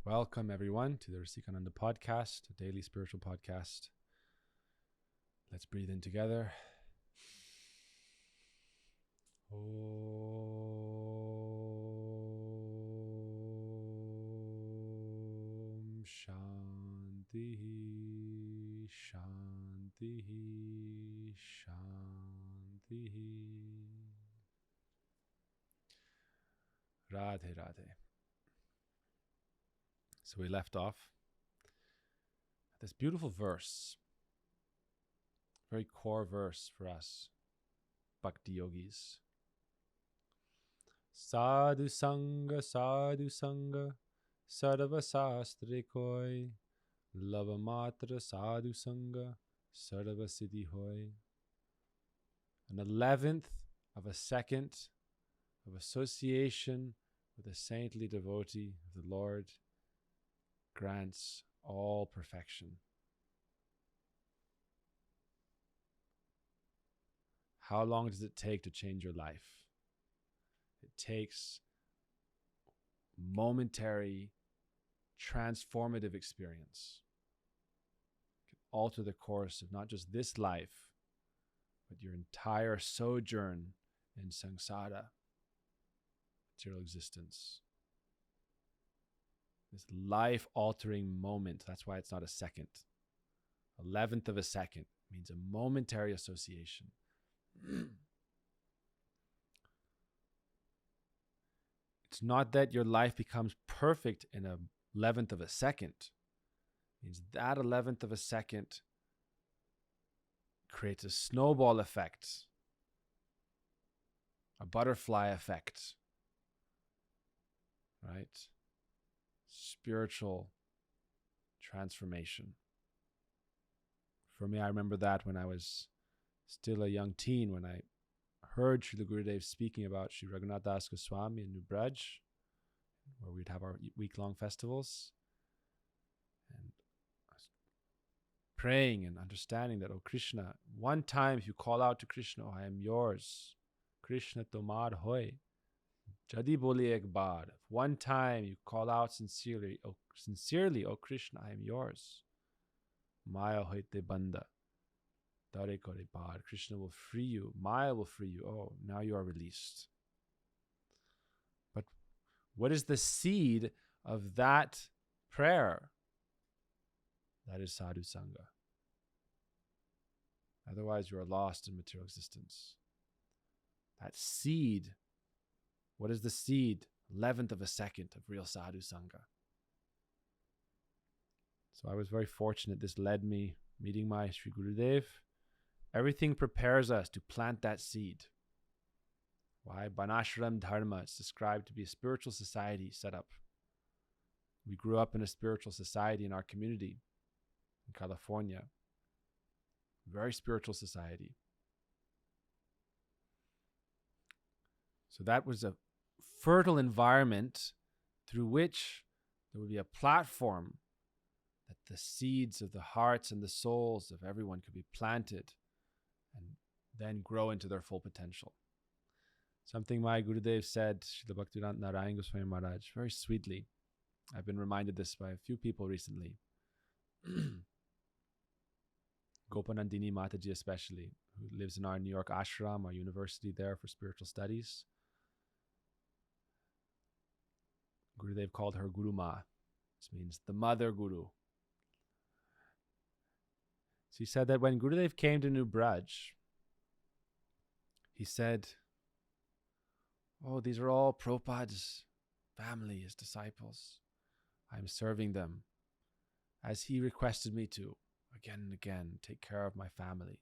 Welcome, everyone, to the Rasikanand podcast, a daily spiritual podcast. Let's breathe in together. Om Shanti, Shanti, Shanti. Radhe, Radhe. So we left off at this beautiful verse, very core verse for us, Bhakti yogis. Sadhu Sangha, Sarva Sastre Koi, Lava Matra Sadhu Sangha, Sarva Siddhi Hoy. An 11th of a second of association with a saintly devotee of the Lord grants all perfection. How long does it take to change your life? It takes momentary, transformative experience. It can alter the course of not just this life, but your entire sojourn in samsara, material existence. This life-altering moment, that's why it's not a second. 11th of a second means a momentary association. It's not that your life becomes perfect in a 11th of a second. It means that 11th of a second creates a snowball effect, a butterfly effect, right? Spiritual transformation. For me, I remember that when I was still a young teen, when I heard Srila Gurudev speaking about Sri Raghunath Das Goswami in New Braj, where we'd have our week-long festivals. And I was praying and understanding that, oh Krishna, one time if you call out to Krishna, oh, I am yours. Krishna tomar hoy. Jadi boli ek baar. One time you call out sincerely, oh Krishna, I am yours. Maya hoite banda. Dare kore baar. Krishna will free you. Maya will free you. Oh, now you are released. But what is the seed of that prayer? That is sadhu sangha. Otherwise, you are lost in material existence. That seed, what is the seed? 11th of a second of real sadhu sangha. So I was very fortunate. This led me meeting my Sri Gurudev. Everything prepares us to plant that seed. Why? Banashram Dharma, it's described to be a spiritual society set up. We grew up in a spiritual society in our community in California. Very spiritual society. So that was a fertile environment through which there would be a platform that the seeds of the hearts and the souls of everyone could be planted and then grow into their full potential. Something my Gurudev said, Srila Bhaktivedanta Narayan Goswami Maharaj, very sweetly. I've been reminded this by a few people recently. Gopanandini Mataji especially, who lives in our New York ashram, our university there for spiritual studies. Gurudev called her Guru Ma. This means the mother Guru. So he said that when Gurudev came to New Braj, he said, oh, these are all Prabhupada's family, his disciples. I'm serving them as he requested me to, again and again, take care of my family.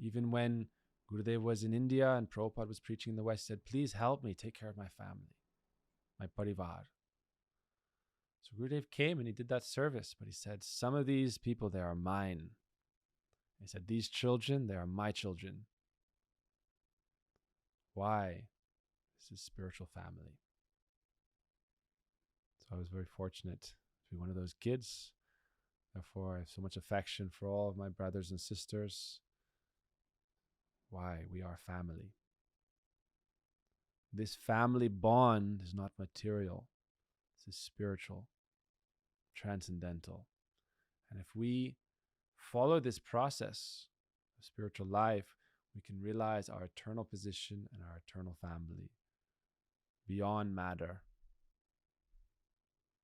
Even when Gurudev was in India and Prabhupada was preaching in the West, he said, please help me take care of my family, my parivar. So Gurudev came and he did that service, but he said, some of these people, they are mine. He said, these children, they are my children. Why? This is spiritual family. So I was very fortunate to be one of those kids. Therefore, I have so much affection for all of my brothers and sisters. Why? We are family. This family bond is not material. This is spiritual, transcendental. And if we follow this process of spiritual life, we can realize our eternal position and our eternal family beyond matter.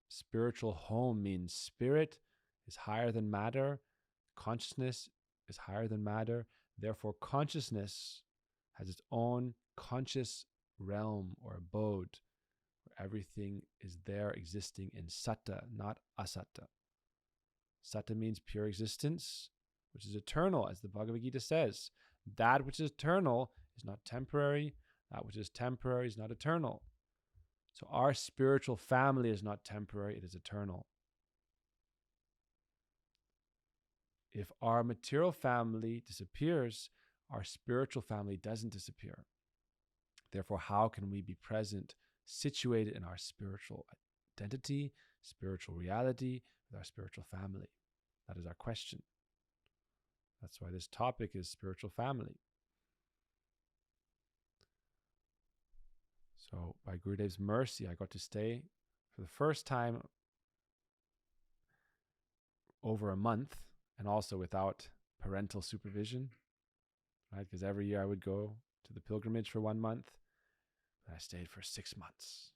Spiritual home means spirit is higher than matter, consciousness is higher than matter. Therefore, consciousness has its own conscious realm or abode where everything is there existing in satta, not asatta. Satta means pure existence, which is eternal, as the Bhagavad Gita says. That which is eternal is not temporary. That which is temporary is not eternal. So our spiritual family is not temporary, it is eternal. If our material family disappears, our spiritual family doesn't disappear. Therefore, how can we be present, situated in our spiritual identity, spiritual reality, with our spiritual family? That is our question. That's why this topic is spiritual family. So by Gurudev's mercy, I got to stay for the first time over a month, and also without parental supervision, right? Because every year I would go to the pilgrimage for 1 month, and I stayed for 6 months.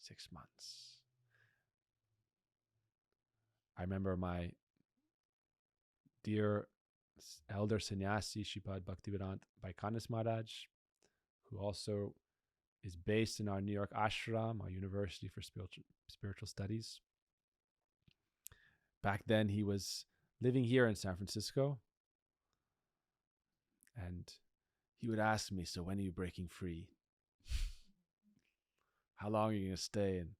6 months. I remember my dear elder sannyasi, Shripad Bhaktivedanta Vaikanis Maharaj, who also is based in our New York ashram, our university for spiritual studies. Back then, he was living here in San Francisco, and he would ask me, so when are you breaking free? How long are you going to stay and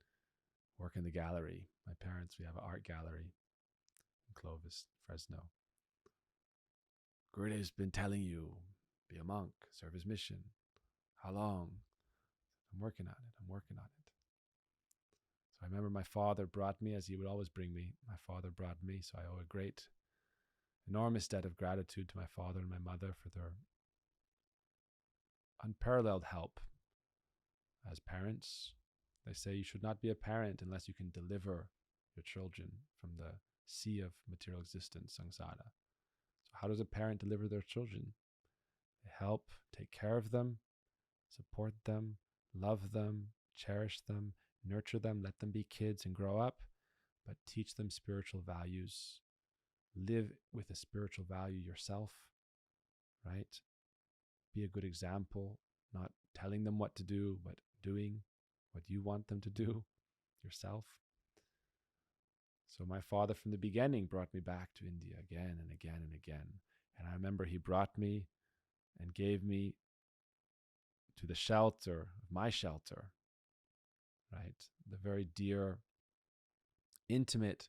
work in the gallery? My parents, we have an art gallery in Clovis, Fresno. Gurudev's been telling you, be a monk, serve his mission. How long? I'm working on it. So I remember my father brought me, as he would always bring me. My father brought me, so I owe a great, enormous debt of gratitude to my father and my mother for their unparalleled help as parents. They say you should not be a parent unless you can deliver your children from the sea of material existence, samsara. So how does a parent deliver their children? They help, take care of them, support them, love them, cherish them, nurture them, let them be kids and grow up, but teach them spiritual values. Live with a spiritual value yourself, right? Be a good example, not telling them what to do, but doing what you want them to do yourself. So my father from the beginning brought me back to India again and again and again. And I remember he brought me and gave me to the shelter of my shelter, right? The very dear, intimate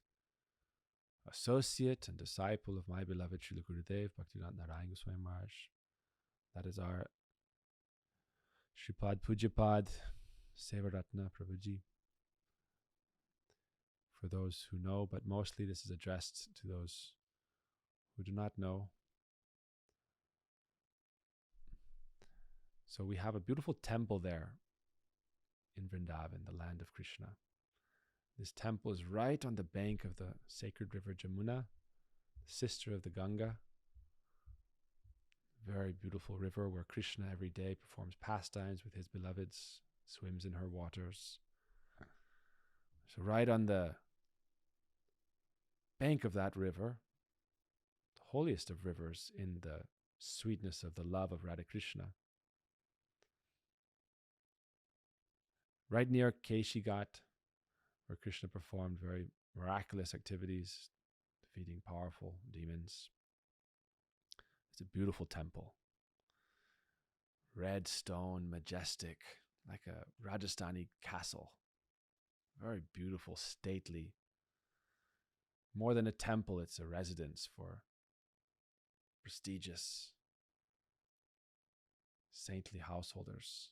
associate and disciple of my beloved Srila Gurudev, Bhaktivedanta Narayan Goswami Maharaj. That is our Shripad Pujapad Sevaratna Prabhuji. For those who know, but mostly this is addressed to those who do not know. So we have a beautiful temple there in Vrindavan, the land of Krishna. This temple is right on the bank of the sacred river Jamuna, sister of the Ganga. Very beautiful river where Krishna every day performs pastimes with his beloveds, swims in her waters. So right on the bank of that river, the holiest of rivers in the sweetness of the love of Radha Krishna. Right near Keshigat, where Krishna performed very miraculous activities, defeating powerful demons. It's a beautiful temple. Red stone, majestic, like a Rajasthani castle. Very beautiful, stately. More than a temple, it's a residence for prestigious, saintly householders.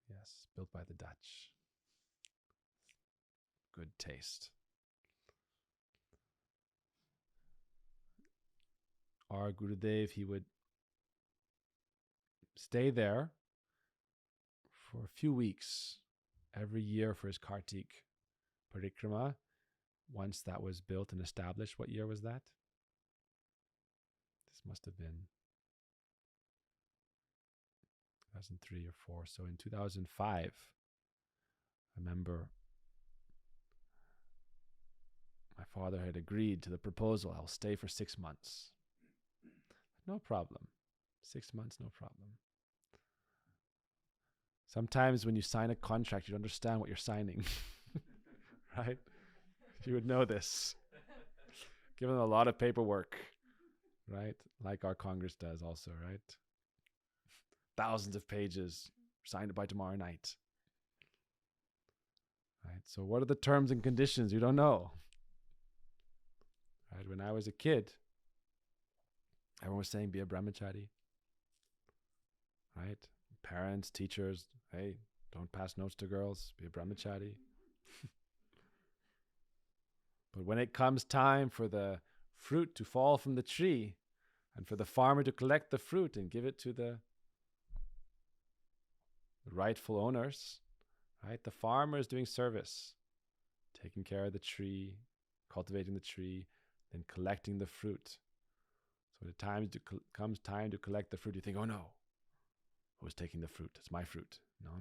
Yes, built by the Dutch. Good taste. Our Gurudev, he would stay there for a few weeks every year for his Kartik Parikrama. Once that was built and established, what year was that? This must have been 2003 or 4. So in 2005, I remember my father had agreed to the proposal. I'll stay for 6 months. No problem. 6 months, no problem. Sometimes when you sign a contract, you understand what you're signing. Right? You would know this. Given a lot of paperwork, right? Like our Congress does also, right? Thousands of pages. Sign it by tomorrow night. Right? So what are the terms and conditions? You don't know. Right? When I was a kid, everyone was saying, be a brahmachari. Right? Parents, teachers, hey, don't pass notes to girls, be a brahmachari. But when it comes time for the fruit to fall from the tree and for the farmer to collect the fruit and give it to the rightful owners, right? The farmer is doing service, taking care of the tree, cultivating the tree, then collecting the fruit. So when it comes time to collect the fruit, you think, oh no, who's taking the fruit? It's my fruit. No.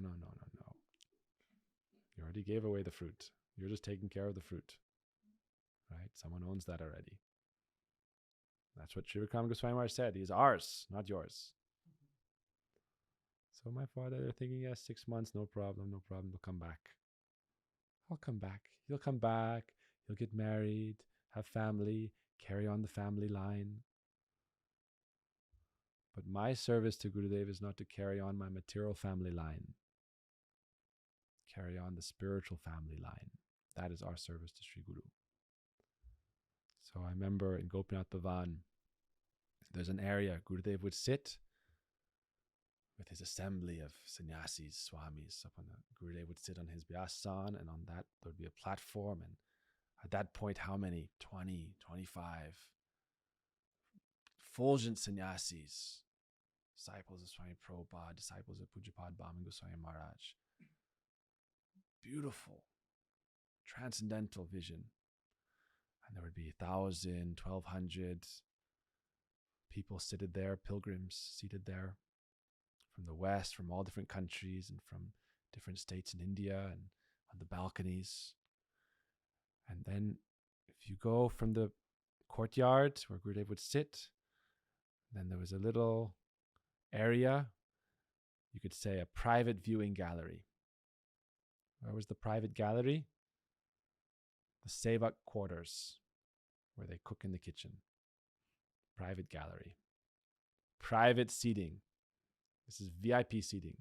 You already gave away the fruit. You're just taking care of the fruit. Right? Someone owns that already. That's what Sri Rasikanand Goswami Maharaj said. He's ours, not yours. So my father, they're thinking, yes, 6 months, no problem, they'll come back. I'll come back. You'll come back. You'll get married, have family, carry on the family line. But my service to Gurudev is not to carry on my material family line. Carry on the spiritual family line. That is our service to Sri Guru. So I remember in Gopinath Bhavan, there's an area Gurudev would sit with his assembly of sannyasis, swamis. Gurudev would sit on his vyasan, and on that there would be a platform. And at that point, how many? 20, 25 fulgent sannyasis, disciples of Swami Prabhupada, disciples of Pujapad Bhaman Goswami Maharaj. Beautiful, transcendental vision. And there would be 1,000, 1,200 people seated there, pilgrims seated there from the West, from all different countries and from different states in India, and on the balconies. And then if you go from the courtyard where Gurudev would sit, then there was a little area, you could say a private viewing gallery. Where was the private gallery? The Sevak quarters, where they cook in the kitchen. Private gallery. Private seating. This is VIP seating.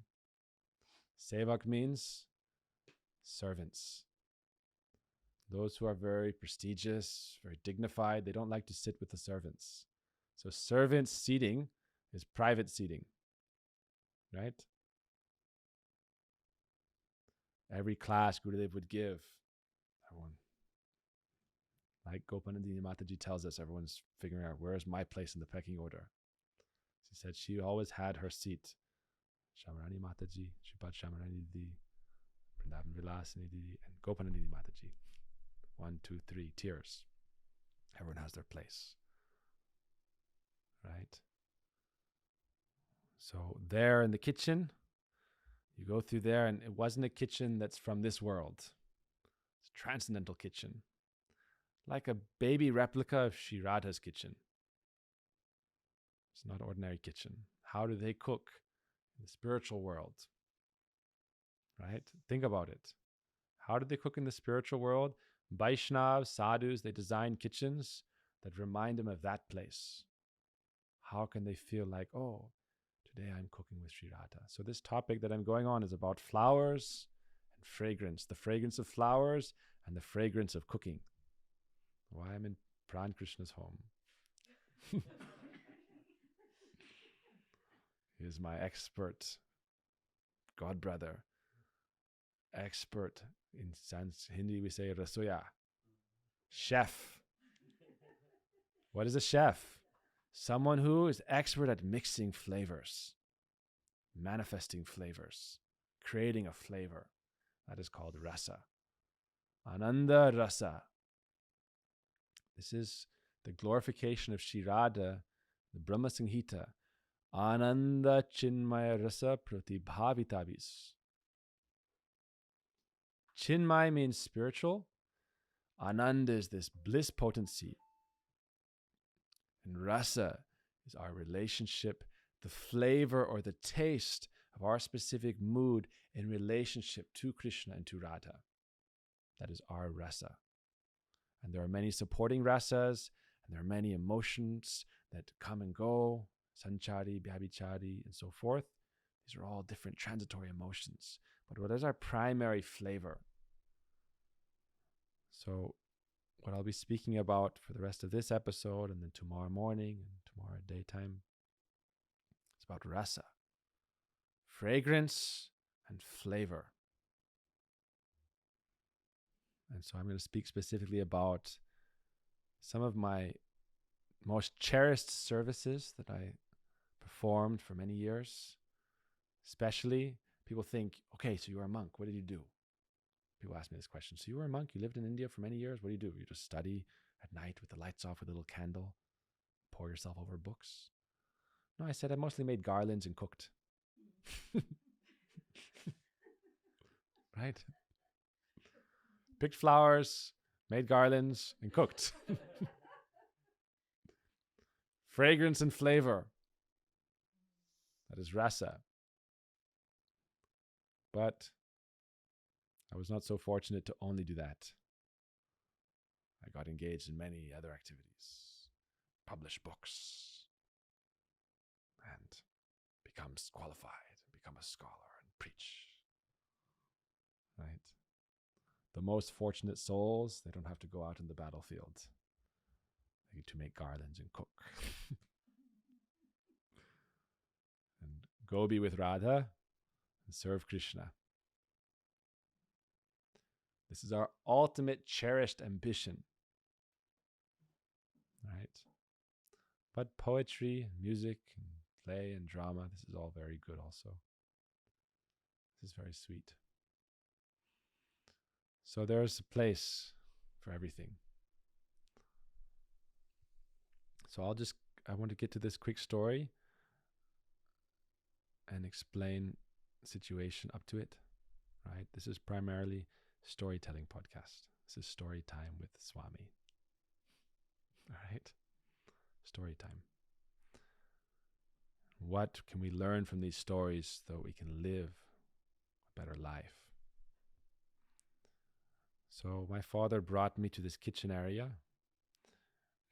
Sevak means servants. Those who are very prestigious, very dignified, they don't like to sit with the servants. So servant seating is private seating. Right? Every class Gurudev would give, everyone, like Gopanandini Mataji tells us, everyone's figuring out, where is my place in the pecking order? She said she always had her seat. Shamarani Mataji, Shripad Shamarani Didi, Vrindavan Vilasini Didi, and Gopanandini Mataji. 1, 2, 3 tiers. Everyone has their place. Right? So there in the kitchen, you go through there, and it wasn't a kitchen that's from this world. It's a transcendental kitchen. Like a baby replica of Sri Radha's kitchen. It's not an ordinary kitchen. How do they cook in the spiritual world? Right? Think about it. How do they cook in the spiritual world? Vaishnavas, sadhus, they design kitchens that remind them of that place. How can they feel like, oh, today I'm cooking with Sri Radha? So this topic that I'm going on is about flowers and fragrance. The fragrance of flowers and the fragrance of cooking. Why I'm in Pran Krishna's home. He is my expert god brother. Expert. In Hindi we say rasoya. Chef. What is a chef? Someone who is expert at mixing flavors, manifesting flavors, creating a flavor. That is called rasa. Ananda rasa. This is the glorification of Shri Radha, the Brahma Sanghita. Ananda Chinmaya Rasa Pratibhavitavis. Chinmay means spiritual. Ananda is this bliss potency. And rasa is our relationship, the flavor or the taste of our specific mood in relationship to Krishna and to Radha. That is our rasa. And there are many supporting rasas, and there are many emotions that come and go, sanchari, bhyabhichari, and so forth. These are all different transitory emotions. But what is our primary flavor? So what I'll be speaking about for the rest of this episode and then tomorrow morning and tomorrow daytime is about rasa, fragrance and flavor. And so I'm going to speak specifically about some of my most cherished services that I performed for many years. Especially, people think, okay, so you were a monk. What did you do? People ask me this question. So you were a monk? You lived in India for many years? What do? You just study at night with the lights off with a little candle, pour yourself over books? No, I said I mostly made garlands and cooked. Right? Picked flowers, made garlands, and cooked. Fragrance and flavor. That is rasa. But I was not so fortunate to only do that. I got engaged in many other activities, publish books, and become qualified, become a scholar and preach. Right? The most fortunate souls, they don't have to go out in the battlefield. They get to make garlands and cook. And go be with Radha and serve Krishna. This is our ultimate cherished ambition. Right? But poetry, music, and play and drama, this is all very good also. This is very sweet. So there's a place for everything. So I want to get to this quick story and explain the situation up to it. Right? This is primarily storytelling podcast. This is story time with Swami. All right? Story time. What can we learn from these stories so we can live a better life? So my father brought me to this kitchen area.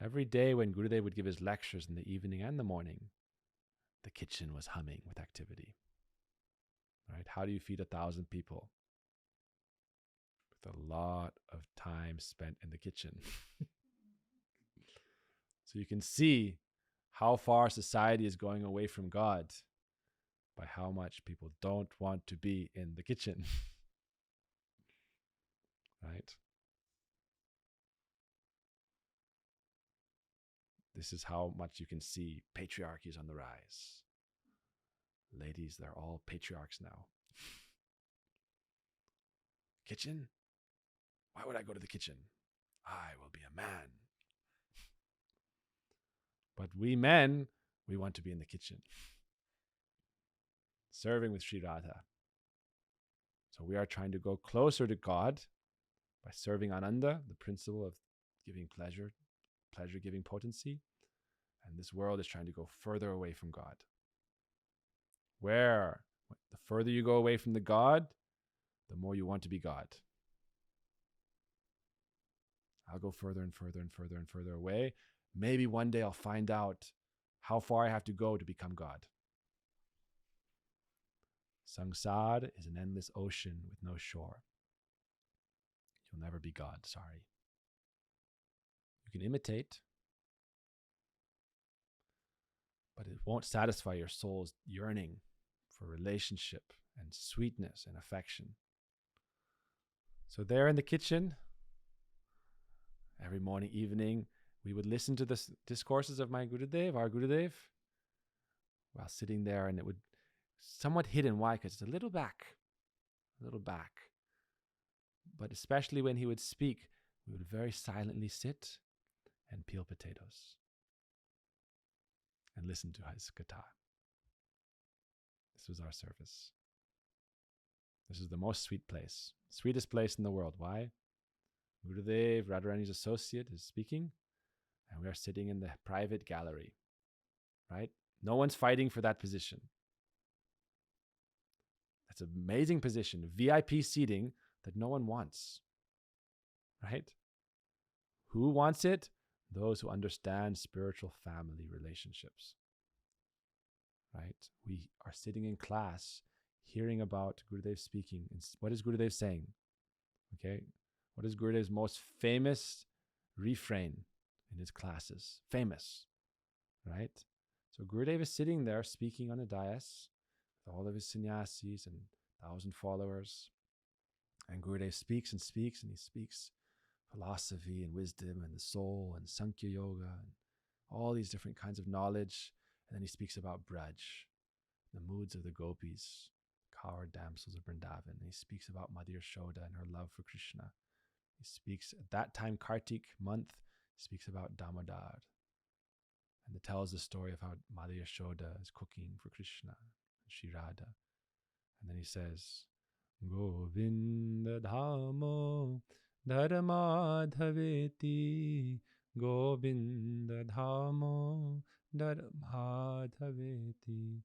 Every day when Gurudev would give his lectures in the evening and the morning, the kitchen was humming with activity. Right? How do you feed 1,000 people? With a lot of time spent in the kitchen. So you can see how far society is going away from God by how much people don't want to be in the kitchen. Right? This is how much you can see patriarchy is on the rise. Ladies, they're all patriarchs now. Kitchen? Why would I go to the kitchen? I will be a man. But we men, we want to be in the kitchen, serving with Sri Radha. So we are trying to go closer to God by serving Ananda, the principle of giving pleasure, pleasure-giving potency. And this world is trying to go further away from God. Where the further you go away from the God, the more you want to be God. I'll go further and further and further and further away. Maybe one day I'll find out how far I have to go to become God. Sangsar is an endless ocean with no shore. You'll never be God, sorry. You can imitate, but it won't satisfy your soul's yearning for relationship and sweetness and affection. So there in the kitchen, every morning, evening, we would listen to the discourses of my Gurudev, our Gurudev, while sitting there, and it would somewhat hidden. Why? Because it's a little back. But especially when he would speak, we would very silently sit and peel potatoes and listen to his katha. This was our service. This is the most sweetest place in the world. Why? Gurudev, Radharani's associate, is speaking, and we are sitting in the private gallery, right? No one's fighting for that position. That's an amazing position, VIP seating that no one wants, right? Who wants it? Those who understand spiritual family relationships, right? We are sitting in class, hearing about Gurudev speaking. And what is Gurudev saying? Okay, what is Gurudev's most famous refrain in his classes? Famous, right? So Gurudev is sitting there speaking on a dais with all of his sannyasis and 1,000 followers. And Gurudev speaks and speaks, and he speaks philosophy and wisdom and the soul and Sankhya Yoga and all these different kinds of knowledge. And then he speaks about Braj, the moods of the gopis, coward damsels of Vrindavan. And he speaks about Mother Yashoda and her love for Krishna. He speaks, at that time, Kartik month, speaks about Damodar. And it tells the story of how Mother Yashoda is cooking for Krishna, Shri Radha. And then he says, Govinda Dhamo Dharmadhaveti, Govinda Dhamo Dharmadhaveti,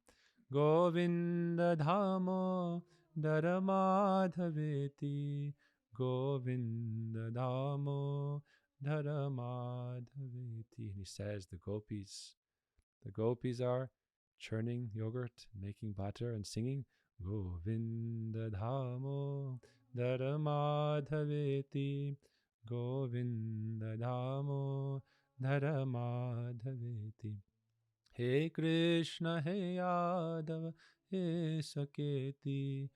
Govinda Dhamo Dharmadhaveti, Govinda Dhamo Dharmadhaveti. And he says the gopis are churning yogurt, making butter and singing Govinda Dhamo Dharmadhaveti, Govinda Dhamo Dharmadhaveti. He Krishna, He Yadav, He Saketi,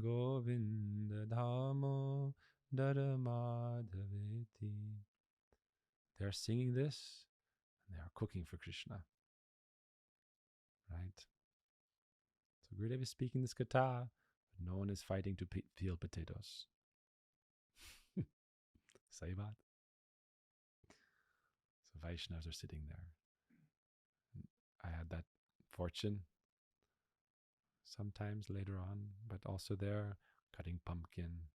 Govinda Dhamo Dharmadhaveti. They are singing this and they are cooking for Krishna. Right? So Gurudev is speaking this katha, but no one is fighting to peel potatoes. Sahi baat. So Vaishnavas are sitting there. I had that fortune sometimes later on, but also there cutting pumpkin.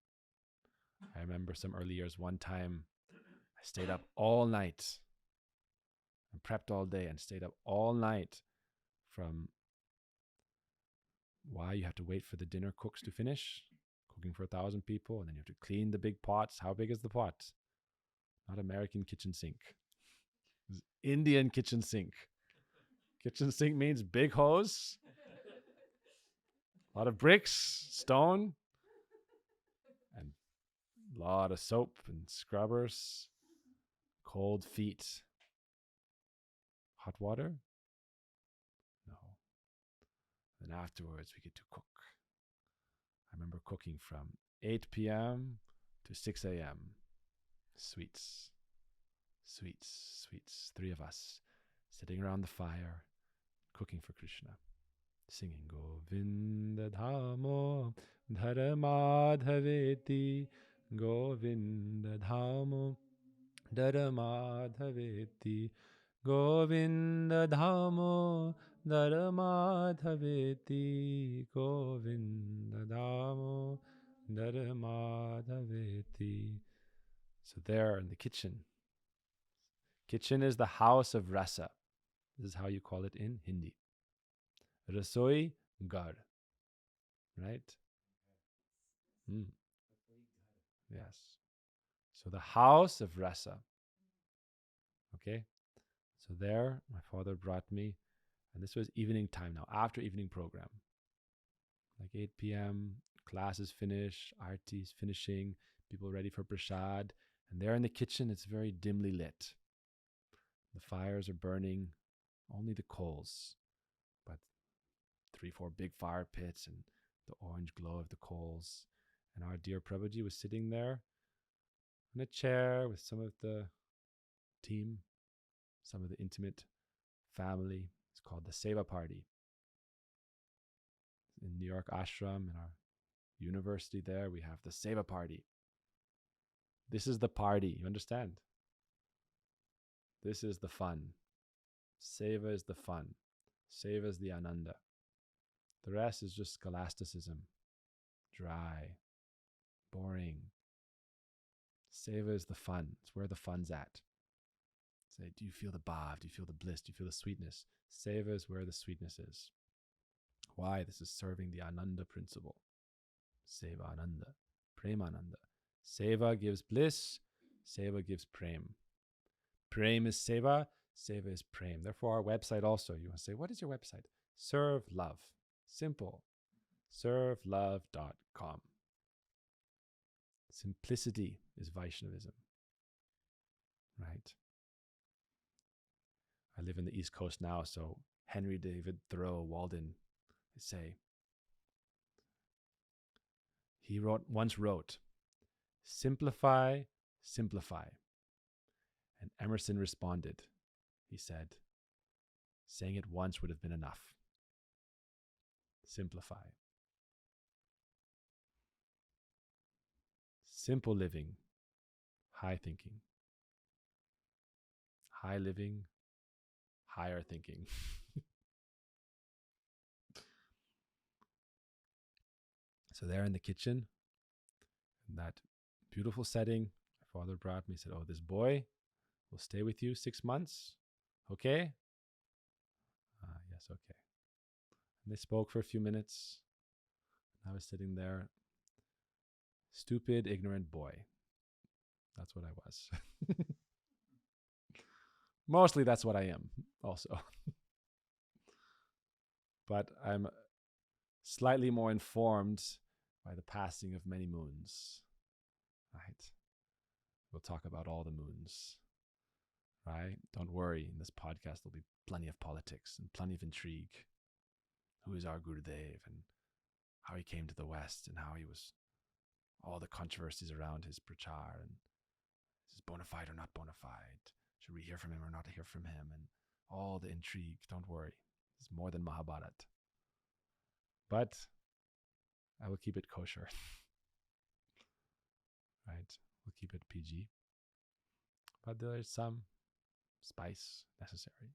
I remember some early years, one time I stayed up all night and prepped all day and stayed up all night from why you have to wait for the dinner cooks to finish, cooking for 1,000 people, and then you have to clean the big pots. How big is the pot? Not American kitchen sink. Indian kitchen sink. Kitchen sink means big hose, a lot of bricks, stone, and a lot of soap and scrubbers, cold feet. Hot water? No. Then afterwards, we get to cook. I remember cooking from 8 p.m. to 6 a.m. Sweets. 3 of us sitting around the fire, cooking for Krishna, singing Govinda Dhamo Dharmadhaveti, Govinda Dhamo Dharmadhaveti, Govinda Dhamo Dharmadhaveti, Govinda Dhamo Dharmadhaveti. So there in the kitchen. Kitchen is the house of rasa. This is how you call it in Hindi. Rasoi Gar. Right? Yes. So the house of rasa. Okay? So there, my father brought me, and this was evening time now, after evening program. Like 8 p.m., class is finished, arti is finishing, people ready for prasad. And there in the kitchen, it's very dimly lit. The fires are burning, only the coals, but 3-4 big fire pits and the orange glow of the coals. And our dear Prabhuji was sitting there in a chair with some of the team, some of the intimate family. It's called the Seva Party. In New York Ashram, in our university there, we have the Seva Party. This is the party. You understand? This is the fun. Seva is the fun. Seva is the ananda. The rest is just scholasticism. Dry. Boring. Seva is the fun. It's where the fun's at. Say, do you feel the bhav? Do you feel the bliss? Do you feel the sweetness? Seva is where the sweetness is. Why? This is serving the ananda principle. Seva ananda. Premananda. Seva gives bliss. Seva gives prem. Prem is seva. Seva is prem. Therefore, our website also, you want to say, what is your website? Serve Love. Simple. servelove.com. Simplicity is Vaishnavism. Right? I live in the East Coast now, so Henry David Thoreau, Walden, they say, he once wrote, simplify, simplify. And Emerson responded. He said, saying it once would have been enough. Simplify. Simple living, high thinking. High living, higher thinking. So there in the kitchen, in that beautiful setting, my father brought me, said, oh, this boy will stay with you 6 months. Okay? Yes, okay. And they spoke for a few minutes. I was sitting there, stupid, ignorant boy. That's what I was. Mostly that's what I am also. But I'm slightly more informed by the passing of many moons. Right? We'll talk about all the moons. Right? Don't worry, in this podcast there'll be plenty of politics and plenty of intrigue. Who is our Gurudev and how he came to the West and how he was, all the controversies around his prachar and is bona fide or not bona fide? Should we hear from him or not hear from him? And all the intrigue. Don't worry. It's more than Mahabharata. But I will keep it kosher. Right? We'll keep it PG. But there's some spice necessary.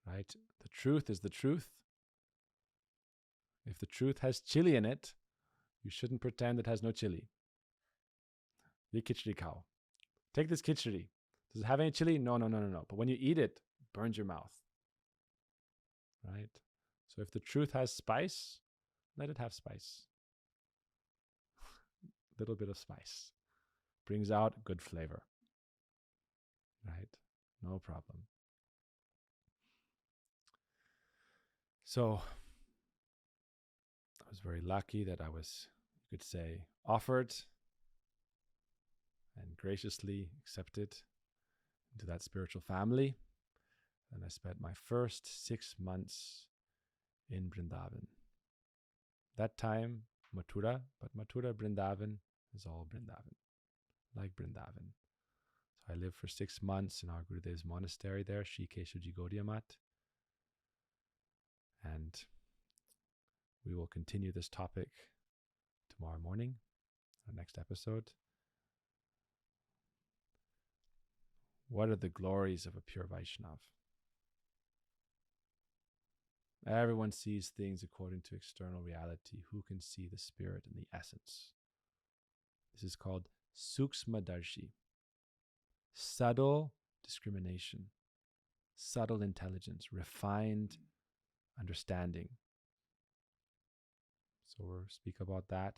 Right? The truth is the truth. If the truth has chili in it, you shouldn't pretend it has no chili. Ye khichdi khao. Take this khichdi. Does it have any chili? No. But when you eat it, it burns your mouth. Right? So if the truth has spice, let it have spice. Little bit of spice brings out good flavor. Right? No problem. So I was very lucky that I was, you could say, offered and graciously accepted into that spiritual family. And I spent my first 6 months in Vrindavan. That time, Mathura, but Mathura, Vrindavan is all Vrindavan, like Vrindavan. So I lived for 6 months in our Gurudev's monastery there, Shri Keshavji Gaudiya Math. And we will continue this topic tomorrow morning, our next episode. What are the glories of a pure Vaishnav? Everyone sees things according to external reality. Who can see the spirit and the essence? This is called Suksmadarshi. Subtle discrimination, subtle intelligence, refined understanding. So we'll speak about that